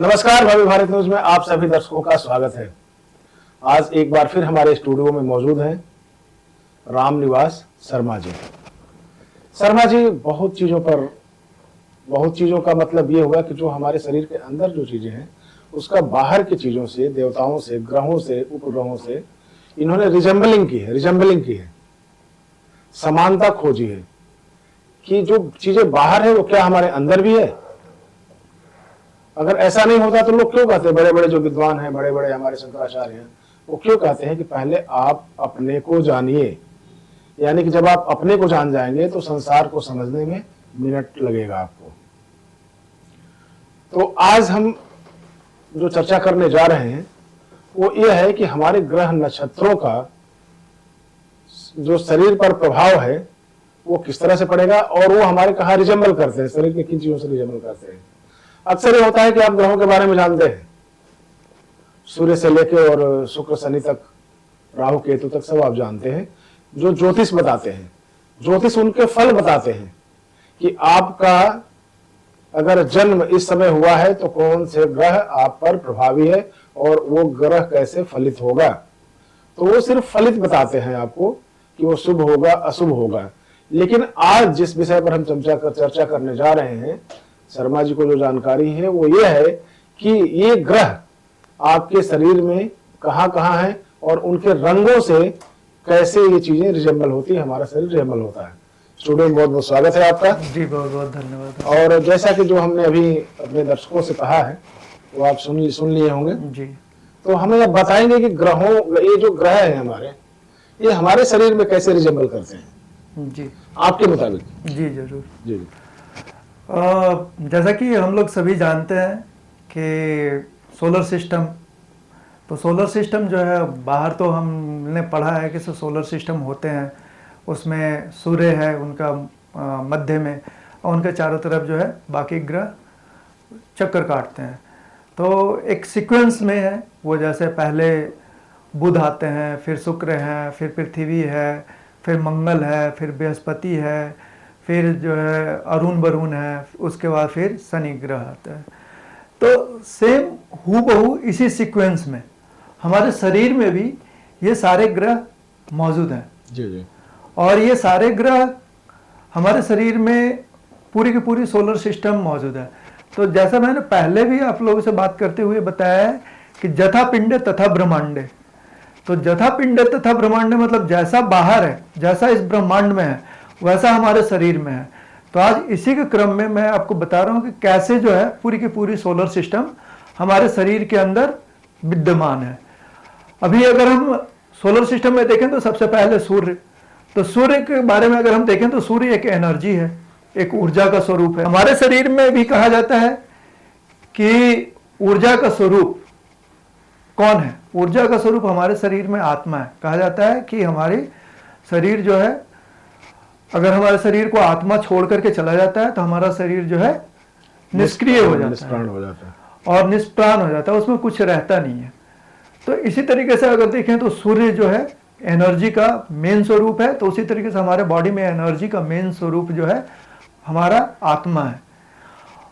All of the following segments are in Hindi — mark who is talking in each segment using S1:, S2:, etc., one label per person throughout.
S1: नमस्कार, भव्य भारत न्यूज में आप सभी दर्शकों का स्वागत है। आज एक बार फिर हमारे स्टूडियो में मौजूद हैं रामनिवास शर्मा जी। शर्मा जी बहुत चीजों का मतलब ये हुआ कि जो हमारे शरीर के अंदर जो चीजें हैं उसका बाहर की चीजों से, देवताओं से, ग्रहों से, उपग्रहों से इन्होंने रिजेंबलिंग की है, समानता खोजी है कि जो चीजें बाहर है वो क्या हमारे अंदर भी है। अगर ऐसा नहीं होता तो लोग क्यों कहते हैं, बड़े बड़े जो विद्वान हैं, बड़े बड़े हमारे शंकराचार्य हैं, वो क्यों कहते हैं कि पहले आप अपने को जानिए, यानी कि जब आप अपने को जान जाएंगे तो संसार को समझने में मिनट लगेगा आपको। तो आज हम जो चर्चा करने जा रहे हैं वो ये है कि हमारे ग्रह नक्षत्रों का जो शरीर पर प्रभाव है वो किस तरह से पड़ेगा और वो हमारे कहाँ रिजेंबल करते हैं, शरीर के किन चीजों से रिजेंबल करते हैं। अक्सर ये होता है कि आप ग्रहों के बारे में जानते हैं, सूर्य से लेकर और शुक्र शनि तक, राहु केतु तक सब आप जानते हैं। जो ज्योतिष बताते हैं, ज्योतिष उनके फल बताते हैं कि आपका अगर जन्म इस समय हुआ है तो कौन से ग्रह आप पर प्रभावी है और वो ग्रह कैसे फलित होगा। तो वो सिर्फ फलित बताते हैं आपको कि वो शुभ होगा अशुभ होगा। लेकिन आज जिस विषय पर हम चर्चा करने जा रहे हैं, शर्मा जी को जो जानकारी है वो ये है कि ये ग्रह आपके शरीर में कहाँ कहाँ है और उनके रंगों से कैसे ये चीजें रिजेंबल होती है, हमारा शरीर रिजेंबल होता है। स्टूडियो में बहुत बहुत स्वागत है आपका
S2: जी, बहुत बहुत धन्यवाद।
S1: और जैसा कि जो हमने अभी अपने दर्शकों से कहा है वो आप सुन लिए होंगे
S2: जी।
S1: तो हमें अब बताएंगे कि ग्रहों, ये जो ग्रह है हमारे, ये हमारे शरीर में कैसे रिजेंबल करते हैं
S2: जी
S1: आपके मुताबिक।
S2: जी जरूर।
S1: जी
S2: जैसा कि हम लोग सभी जानते हैं कि सोलर सिस्टम, तो सोलर सिस्टम जो है बाहर तो हमने पढ़ा है कि सोलर सिस्टम होते हैं, उसमें सूर्य है उनका मध्य में और उनके चारों तरफ जो है बाकी ग्रह चक्कर काटते हैं। तो एक सीक्वेंस में है वो, जैसे पहले बुध आते हैं, फिर शुक्र हैं, फिर पृथ्वी है, फिर मंगल है, फिर बृहस्पति है, फिर जो है अरुण वरुण है, उसके बाद फिर शनि ग्रह आता है। तो सेम हूबहू इसी सीक्वेंस में हमारे शरीर में भी ये सारे ग्रह मौजूद हैं।
S1: जी जी।
S2: और ये सारे ग्रह हमारे शरीर में पूरी की पूरी सोलर सिस्टम मौजूद है। तो जैसा मैंने पहले भी आप लोगों से बात करते हुए बताया है कि जथा पिंडे तथा ब्रह्मांडे, तो जथा पिंडे तथा ब्रह्मांडे मतलब जैसा बाहर है, जैसा इस ब्रह्मांड में है वैसा हमारे शरीर में है। तो आज इसी के क्रम में मैं आपको बता रहा हूँ कि कैसे जो है पूरी की पूरी सोलर सिस्टम हमारे शरीर के अंदर विद्यमान है। अभी अगर हम सोलर सिस्टम में देखें तो सबसे पहले सूर्य, तो सूर्य के बारे में अगर हम देखें तो सूर्य एक एनर्जी है, एक ऊर्जा का स्वरूप है। हमारे शरीर में भी कहा जाता है कि ऊर्जा का स्वरूप कौन है? ऊर्जा का स्वरूप हमारे शरीर में आत्मा है। कहा जाता है कि हमारी शरीर जो है, अगर हमारे शरीर को आत्मा छोड़ करके चला जाता है तो हमारा शरीर जो है निष्क्रिय हो जाता है,
S1: निष्प्राण हो जाता है
S2: और निष्प्राण हो जाता है, उसमें कुछ रहता नहीं है। तो इसी तरीके से अगर देखें तो सूर्य जो है एनर्जी का मेन स्वरूप है, तो उसी तरीके से हमारे बॉडी में एनर्जी का मेन स्वरूप जो है हमारा आत्मा है।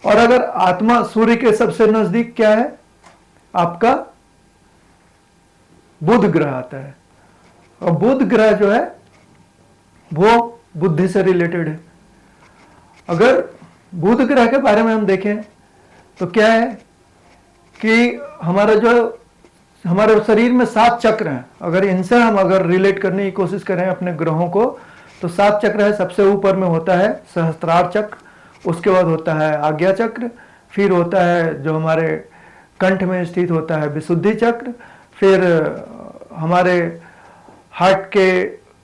S2: और अगर आत्मा, सूर्य के सबसे नजदीक क्या है आपका? बुध ग्रह आता है। और बुध ग्रह जो है वो बुद्धि से रिलेटेड है। अगर बुध ग्रह के बारे में हम देखें तो क्या है कि हमारा जो हमारे शरीर में 7 चक्र हैं। अगर इनसे हम अगर रिलेट करने की कोशिश करें अपने ग्रहों को तो 7 चक्र है। सबसे ऊपर में होता है सहस्त्रार चक्र, उसके बाद होता है आज्ञा चक्र, फिर होता है जो हमारे कंठ में स्थित होता है विशुद्धि चक्र, फिर हमारे हार्ट के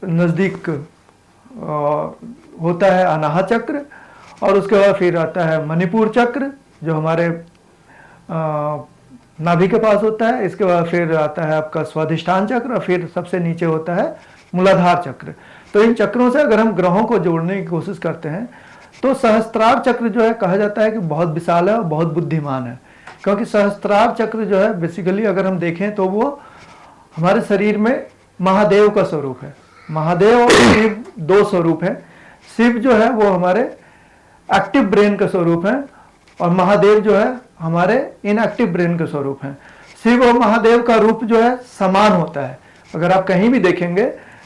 S2: नज़दीक होता है अनाहत चक्र, और उसके बाद फिर आता है मणिपुर चक्र जो हमारे नाभि के पास होता है। इसके बाद फिर आता है आपका स्वाधिष्ठान चक्र, और फिर सबसे नीचे होता है मूलाधार चक्र। तो इन चक्रों से अगर हम ग्रहों को जोड़ने की कोशिश करते हैं तो सहस्त्रार चक्र जो है कहा जाता है कि बहुत विशाल है और बहुत बुद्धिमान है, क्योंकि सहस्त्रार चक्र जो है बेसिकली अगर हम देखें तो वो हमारे शरीर में महादेव का स्वरूप है। महादेव और शिव 2 स्वरूप है। शिव जो है वो हमारे एक्टिव ब्रेन का स्वरूप है और महादेव जो है हमारे इनएक्टिव ब्रेन के स्वरूप हैं। शिव और महादेव का रूप जो है समान होता है। अगर आप कहीं भी देखेंगे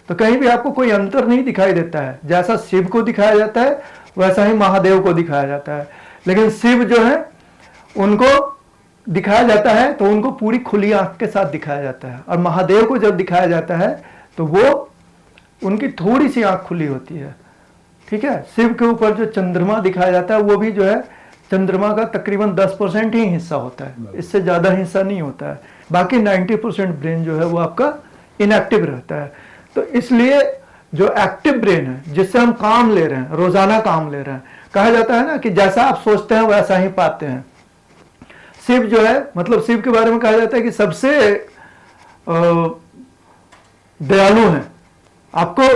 S2: तो कहीं भी आपको कोई अंतर नहीं दिखाई देता है। जैसा शिव को दिखाया जाता है वैसा ही महादेव को दिखाया जाता है। लेकिन शिव जो है उनको दिखाया जाता है तो उनको पूरी खुली आंख के साथ दिखाया जाता है, और महादेव को जब दिखाया जाता है तो वो उनकी थोड़ी सी आंख खुली होती है। ठीक है। शिव के ऊपर जो चंद्रमा दिखाया जाता है वो भी जो है चंद्रमा का तकरीबन 10% ही हिस्सा होता है, इससे ज्यादा हिस्सा नहीं होता है। बाकी 90% ब्रेन जो है वो आपका इनएक्टिव रहता है। तो इसलिए जो एक्टिव ब्रेन है जिससे हम काम ले रहे हैं, रोजाना काम ले रहे हैं, कहा जाता है ना कि जैसा आप सोचते हैं वैसा ही पाते हैं। शिव जो है मतलब शिव के बारे में कहा जाता है कि सबसे दयालु हैं, आपको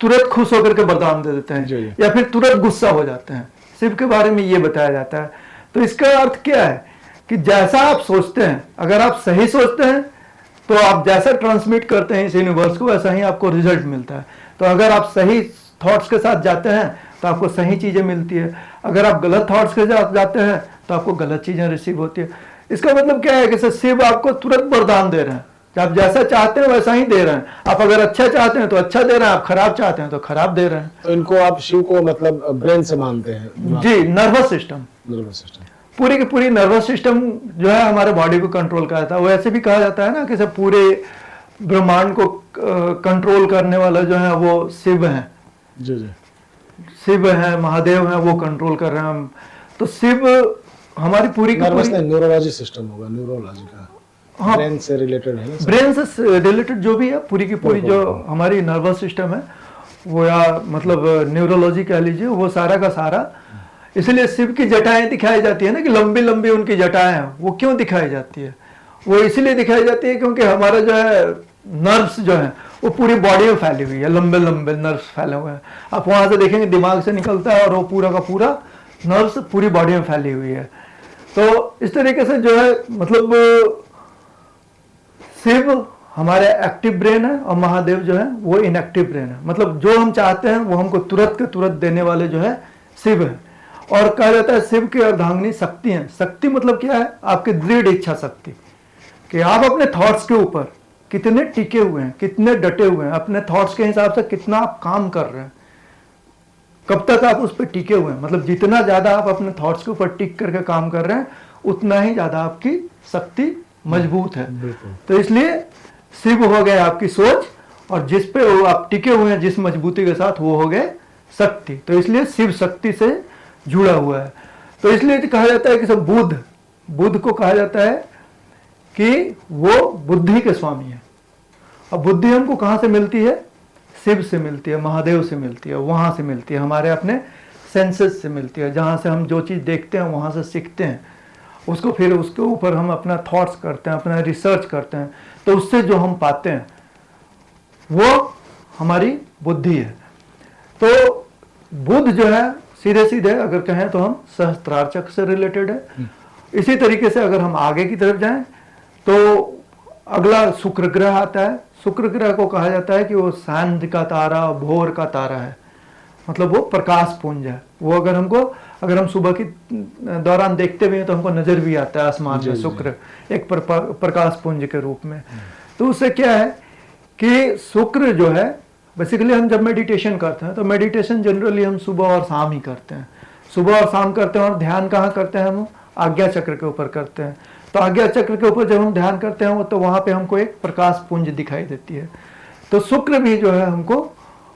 S2: तुरंत खुश होकर के वरदान दे देते हैं या फिर तुरंत गुस्सा हो जाते हैं। शिव के बारे में ये बताया जाता है। तो इसका अर्थ क्या है कि जैसा आप सोचते हैं, अगर आप सही सोचते हैं तो आप जैसा ट्रांसमिट करते हैं इस यूनिवर्स को वैसा ही आपको रिजल्ट मिलता है। तो अगर आप सही थॉट्स के साथ जाते हैं तो आपको सही चीजें मिलती है, अगर आप गलत थॉट्स के साथ जाते हैं तो आपको गलत चीजें रिसीव होती है। इसका मतलब क्या है कि शिव आपको तुरंत वरदान दे रहे हैं कि आप जैसा चाहते हैं वैसा ही दे रहे हैं। आप अगर अच्छा चाहते हैं तो अच्छा दे रहे हैं, आप खराब चाहते हैं तो खराब दे रहे हैं।
S1: तो इनको आप शिव को मतलब ब्रेन से मानते हैं?
S2: जी, नर्वस सिस्टम, पूरी की पूरी नर्वस सिस्टम जो है हमारे बॉडी को कंट्रोल करता है। वैसे भी कहा जाता है ना कि पूरे ब्रह्मांड को कंट्रोल करने वाला जो है वो शिव है।
S1: जी जी,
S2: शिव है, महादेव है, वो कंट्रोल कर रहे हैं। तो शिव हमारी पूरी की
S1: नर्वस
S2: पूरी
S1: न्यूरोलॉजी सिस्टम होगा, न्यूरोलॉजी का।
S2: हाँ,
S1: ब्रेन से रिलेटेड है ना?
S2: ब्रेन से रिलेटेड जो भी है पूरी की पूरी जो हमारी नर्वस सिस्टम है वो, या मतलब न्यूरोलॉजी कह लीजिए, वो सारा का सारा। इसलिए शिव की जटाएं दिखाई जाती है ना कि लंबी लंबी उनकी जटाएं हैं। वो क्यों दिखाई जाती है? वो इसलिए दिखाई जाती है क्योंकि हमारा जो है नर्व्स जो है वो पूरी बॉडी में फैली हुई है, लंबे लंबे नर्व्स फैले हुए हैं। आप वहां से देखेंगे दिमाग से निकलता है और वो पूरा का पूरा नर्व्स पूरी बॉडी में फैली हुई है। तो इस तरीके से जो है मतलब शिव हमारे एक्टिव ब्रेन है और महादेव जो है वो इनएक्टिव ब्रेन है। मतलब जो हम चाहते हैं वो हमको तुरंत के तुरंत देने वाले जो है शिव है। और कहा जाता है शिव की अर्धांगिनी शक्ति है। शक्ति मतलब क्या है? आपकी दृढ़ इच्छा शक्ति, कि आप अपने थॉट्स के ऊपर कितने टिके हुए हैं, कितने डटे हुए हैं, अपने थॉट्स के हिसाब से कितना आप काम कर रहे हैं, कब तक आप उस पर टिके हुए हैं। मतलब जितना ज्यादा आप अपने थॉट्स के ऊपर टिक करके काम कर रहे हैं उतना ही ज्यादा आपकी शक्ति मजबूत है। तो इसलिए शिव हो गए आपकी सोच, और जिस पे वो आप टिके हुए हैं जिस मजबूती के साथ, वो हो गए शक्ति। तो इसलिए शिव शक्ति से जुड़ा हुआ है। तो इसलिए कहा जाता है कि सब बुद्ध को कहा जाता है कि वो बुद्धि के स्वामी है। और बुद्धि हमको कहाँ से मिलती है? शिव से मिलती है, महादेव से मिलती है, वहां से मिलती है, हमारे अपने सेंसेस से मिलती है, जहां से हम जो चीज देखते हैं वहां से सीखते हैं उसको, फिर उसके ऊपर हम अपना थॉट्स करते हैं, अपना रिसर्च करते हैं, तो उससे जो हम पाते हैं वो हमारी बुद्धि है। तो बुद्ध जो है सीधे सीधे अगर कहें तो हम सहस्त्रार चक्र से रिलेटेड है। इसी तरीके से अगर हम आगे की तरफ जाएं तो अगला शुक्र ग्रह आता है। शुक्र ग्रह को कहा जाता है कि वो सांझ का तारा, भोर का तारा है, मतलब वो प्रकाश पुंज है। वो अगर हम सुबह की दौरान देखते भी हैं तो हमको नजर भी आता है आसमान में शुक्र एक प्रकाश पुंज के रूप में। तो उससे क्या है कि शुक्र जो है, बेसिकली हम जब मेडिटेशन करते हैं तो मेडिटेशन जनरली हम सुबह और शाम ही करते हैं। सुबह और शाम करते हैं, और ध्यान कहाँ करते हैं? हम आज्ञा चक्र के ऊपर करते हैं। तो आज्ञा चक्र के ऊपर जब हम ध्यान करते हैं तो वहां पे हमको एक प्रकाश पुंज दिखाई देती है। तो शुक्र भी जो है हमको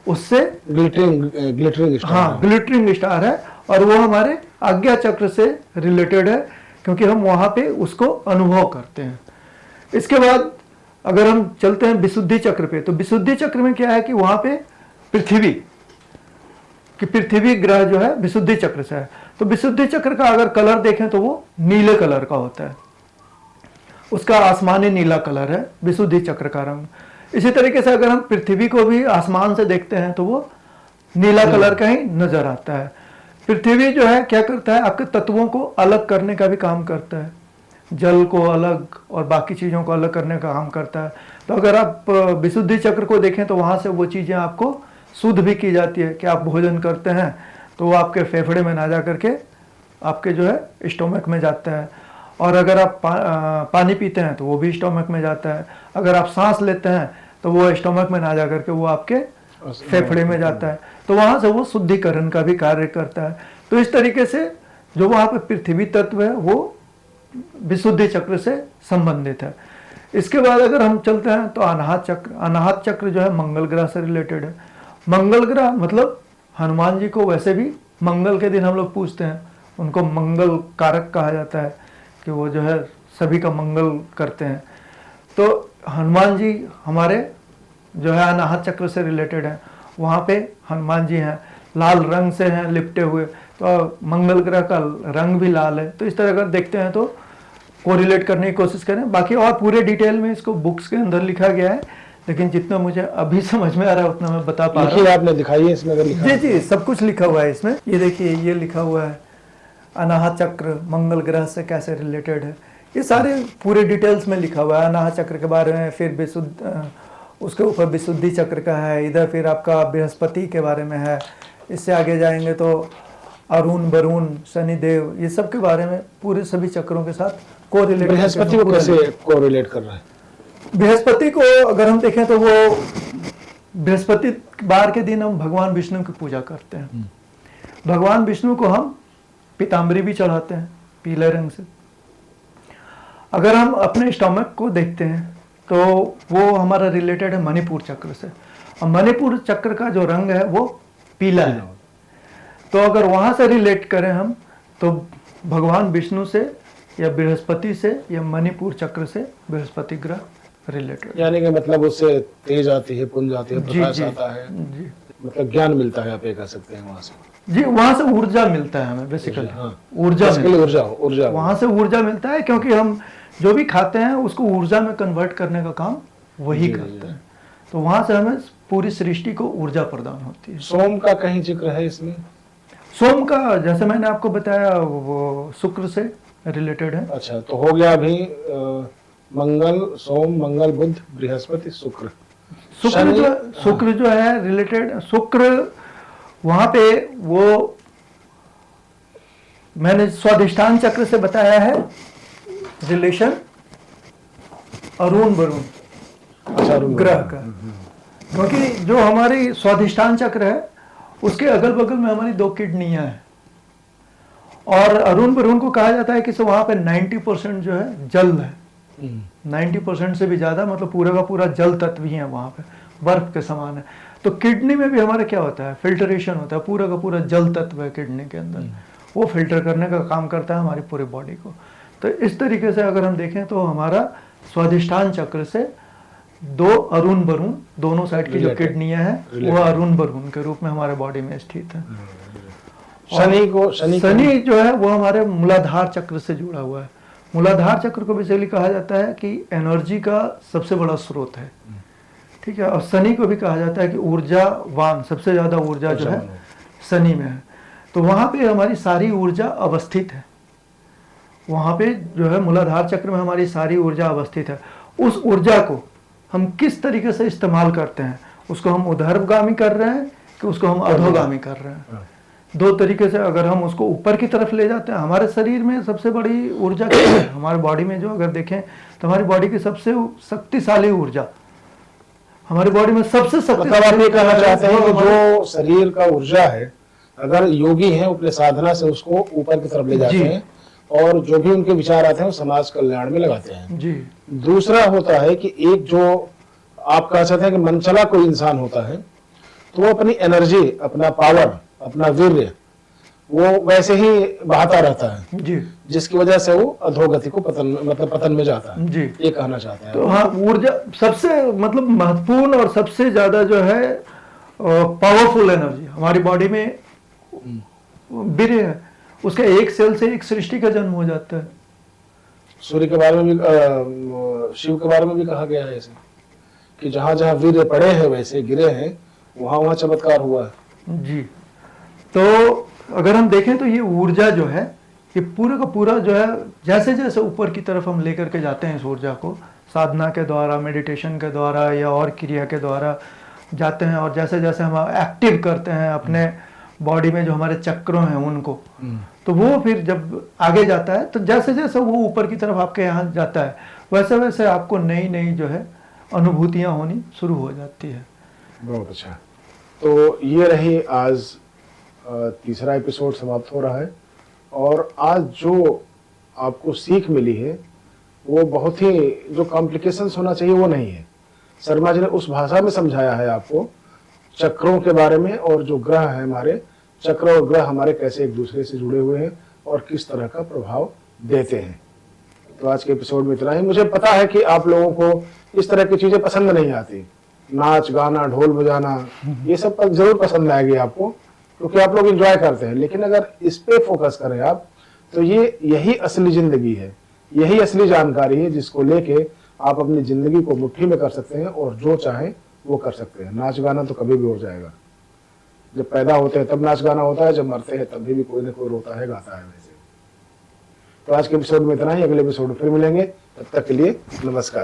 S2: उससे
S1: ग्लिटरिंग
S2: स्टार है, और वो हमारे आज्ञा चक्र से रिलेटेड है क्योंकि हम वहां पे उसको अनुभव करते हैं। इसके बाद अगर हम चलते हैं विशुद्धि चक्र पे, तो विशुद्धि चक्र में क्या है कि वहां पे पृथ्वी ग्रह जो है विशुद्धि चक्र से है। तो विशुद्धि चक्र का अगर कलर देखें तो वो नीले कलर का होता है, उसका आसमानी नीला कलर है विशुद्धि चक्र का रंग। इसी तरीके से अगर हम पृथ्वी को भी आसमान से देखते हैं तो वो नीला कलर का ही नजर आता है। पृथ्वी जो है क्या करता है? आपके तत्वों को अलग करने का भी काम करता है, जल को अलग और बाकी चीजों को अलग करने का काम करता है। तो अगर आप विशुद्धि चक्र को देखें तो वहां से वो चीजें आपको शुद्ध भी की जाती है कि आप भोजन करते हैं तो वो आपके फेफड़े में ना जा करके आपके जो है स्टोमक में जाता है। और अगर आप पानी पीते हैं तो वो भी स्टोमक में जाता है, अगर आप सांस लेते हैं तो वो स्टोमक में ना जा करके वो आपके फेफड़े में जाता है, तो वहाँ से वो शुद्धिकरण का भी कार्य करता है। तो इस तरीके से जो वहाँ पे पृथ्वी तत्व है वो विशुद्धि चक्र से संबंधित है। इसके बाद अगर हम चलते हैं तो अनाहत चक्र जो है मंगल ग्रह से रिलेटेड है। मंगल ग्रह मतलब हनुमान जी को वैसे भी मंगल के दिन हम लोग पूजते हैं, उनको मंगल कारक कहा जाता है कि वो जो है सभी का मंगल करते हैं। तो हनुमान जी हमारे जो है अनाहत चक्र से रिलेटेड है, वहाँ पे हनुमान जी हैं, लाल रंग से हैं लिपटे हुए, तो मंगल ग्रह का रंग भी लाल है। तो इस तरह अगर देखते हैं तो कोरिलेट करने की कोशिश करें। बाकी और पूरे डिटेल में इसको बुक्स के अंदर लिखा गया है, लेकिन जितना मुझे अभी समझ में आ रहा है उतना मैं बता पा रहा हूँ।
S1: आपने दिखाई है इसमें, अगर लिखा
S2: जी जी सब कुछ लिखा हुआ है इसमें। ये देखिए ये लिखा हुआ है अनाहत चक्र मंगल ग्रह से कैसे रिलेटेड है, ये सारे पूरे डिटेल्स में लिखा हुआ है अनाहत चक्र के बारे में। फिर उसके ऊपर विशुद्धि चक्र का है, इधर फिर आपका बृहस्पति के बारे में है, इससे आगे जाएंगे तो अरुण वरुण शनिदेव, ये सब के बारे में पूरे सभी चक्रों के साथ कोरिलेट।
S1: बृहस्पति को कैसे कोरिलेट कर रहा है?
S2: बृहस्पति को अगर हम देखें तो वो बृहस्पति बार के दिन हम भगवान विष्णु की पूजा करते हैं। भगवान विष्णु को हम पीताम्बरी भी चढ़ाते हैं पीले रंग से। अगर हम अपने स्टमक को देखते हैं तो वो हमारा रिलेटेड है मणिपुर चक्र से, और मणिपुर चक्र का जो रंग है वो पीला है। तो अगर वहां से रिलेट करें हम तो भगवान विष्णु से या बृहस्पति से या मणिपुर चक्र से बृहस्पति ग्रह रिलेटेड,
S1: यानी कि मतलब उससे तेज आती है, पुंज आती है, प्रकाश आता है,
S2: जी
S1: मतलब ज्ञान मिलता है, आप ये कह सकते हैं वहां से।
S2: जी वहां से ऊर्जा मिलता है हमें बेसिकली।
S1: हाँ।
S2: ऊर्जा वहां से ऊर्जा मिलता है, क्योंकि हम जो भी खाते हैं उसको ऊर्जा में कन्वर्ट करने का काम वही करते हैं। तो वहां से हमें पूरी सृष्टि को ऊर्जा प्रदान होती है।
S1: सोम का कहीं जिक्र है इसमें?
S2: सोम का जैसे मैंने आपको बताया वो शुक्र से रिलेटेड है।
S1: अच्छा, तो हो गया अभी मंगल, सोम, मंगल, बुध, बृहस्पति, शुक्र।
S2: शुक्र जो है रिलेटेड, शुक्र वहां पे वो मैंने स्वाधिष्ठान चक्र से बताया है रिलेशन अरुण वरुण ग्रह का, क्योंकि जो हमारी स्वाधिष्ठान चक्र है उसके अगल बगल में हमारी 2 किडनियां हैं, और अरुण वरुण को कहा जाता है कि वहां पे 90% जो है जल है, 90% से भी ज्यादा, मतलब पूरा का पूरा जल तत्व ही है वहां पे, बर्फ के समान है। तो किडनी में भी हमारा क्या होता है, फिल्टरेशन होता है, पूरा का पूरा जल तत्व है किडनी के अंदर, वो फिल्टर करने का काम करता है हमारी पूरी बॉडी को। तो इस तरीके से अगर हम देखें तो हमारा स्वाधिष्ठान चक्र से 2 अरुण वरुण दोनों साइड की जो किडनियां हैं वो अरुण वरुण के रूप में हमारे बॉडी में स्थित है। शनि जो है वो हमारे मूलाधार चक्र से जुड़ा हुआ है। मूलाधार चक्र को बेसिकली कहा जाता है कि एनर्जी का सबसे बड़ा स्रोत है, ठीक है। और शनि को भी कहा जाता है कि ऊर्जावान, सबसे ज्यादा ऊर्जा जो है शनि में है। तो वहां पे हमारी सारी ऊर्जा अवस्थित है, वहां पे जो है मूलाधार चक्र में हमारी सारी ऊर्जा अवस्थित है। उस ऊर्जा को हम किस तरीके से इस्तेमाल करते हैं, उसको हम ऊर्ध्वगामी कर रहे हैं कि उसको हम अधोगामी कर रहे हैं। 2 तरीके से अगर हम उसको ऊपर की तरफ ले जाते हैं, हमारे शरीर में सबसे बड़ी ऊर्जा क्या है, हमारे बॉडी में जो अगर देखें तो हमारी बॉडी की सबसे शक्तिशाली ऊर्जा, हमारी बॉडी में सबसे
S1: शक्तिशाली कहना चाहते हैं कि जो शरीर का ऊर्जा है, अगर योगी हैं अपने साधना से उसको ऊपर की तरफ ले जाते हैं, और जो भी उनके विचार आते हैं वो समाज कल्याण में लगाते हैं
S2: जी।
S1: दूसरा होता है कि एक जो आप कह सकते हैं कि मनचला कोई इंसान होता है, तो वो अपनी एनर्जी, अपना पावर, अपना वीर्य वो वैसे ही बहाता रहता है
S2: जी,
S1: जिसकी वजह से वो अधोगति को पतन में जाता है
S2: जी।
S1: ये कहना चाहते हैं।
S2: तो हाँ, ऊर्जा सबसे मतलब महत्वपूर्ण और सबसे ज्यादा जो है पावरफुल एनर्जी हमारी बॉडी में वीर्य है, उसके एक सेल से एक सृष्टि का जन्म हो जाता है।
S1: सूर्य के बारे में भी, शिव के बारे में भी कहा गया है ऐसे कि जहां जहां वीर्य पड़े हैं वैसे गिरे हैं, वहां वहां चमत्कार हुआ है
S2: जी। तो अगर हम देखें तो ये ऊर्जा जो है ये पूरा का पूरा जो है जैसे जैसे ऊपर की तरफ हम लेकर के जाते हैं इस ऊर्जा को, साधना के द्वारा, मेडिटेशन के द्वारा या और क्रिया के द्वारा जाते हैं, और जैसे जैसे हम एक्टिव करते हैं अपने बॉडी में जो हमारे चक्रों हैं उनको, तो तो वो फिर जब आगे जाता है तो जैसे जैसे वो ऊपर की तरफ आपके यहाँ जाता है वैसे वैसे आपको नई नई जो है अनुभूतियाँ होनी शुरू हो जाती है।
S1: बहुत अच्छा। तो ये रही आज तीसरा एपिसोड समाप्त हो रहा है, और आज जो आपको सीख मिली है वो बहुत ही, जो कॉम्प्लिकेशंस होना चाहिए वो नहीं है। शर्मा जी ने उस भाषा में समझाया है आपको चक्रों के बारे में, और जो ग्रह है हमारे, चक्र और ग्रह हमारे कैसे एक दूसरे से जुड़े हुए हैं और किस तरह का प्रभाव देते हैं। तो आज के एपिसोड में इतना ही। मुझे पता है कि आप लोगों को इस तरह की चीजें पसंद नहीं आती, नाच गाना ढोल बजाना ये सब पर जरूर पसंद आएगी आपको, क्योंकि आप लोग एंजॉय करते हैं। लेकिन अगर इस पे फोकस करें आप, तो ये यही असली जिंदगी है, यही असली जानकारी है जिसको लेके आप अपनी जिंदगी को मुट्ठी में कर सकते हैं और जो चाहें वो कर सकते हैं। नाच गाना तो कभी भी हो जाएगा, जब पैदा होते हैं तब नाच गाना होता है, जब मरते हैं तब भी कोई ना कोई रोता है गाता है वैसे। तो आज के एपिसोड में इतना ही, अगले एपिसोड में फिर मिलेंगे, तब तक के लिए नमस्कार।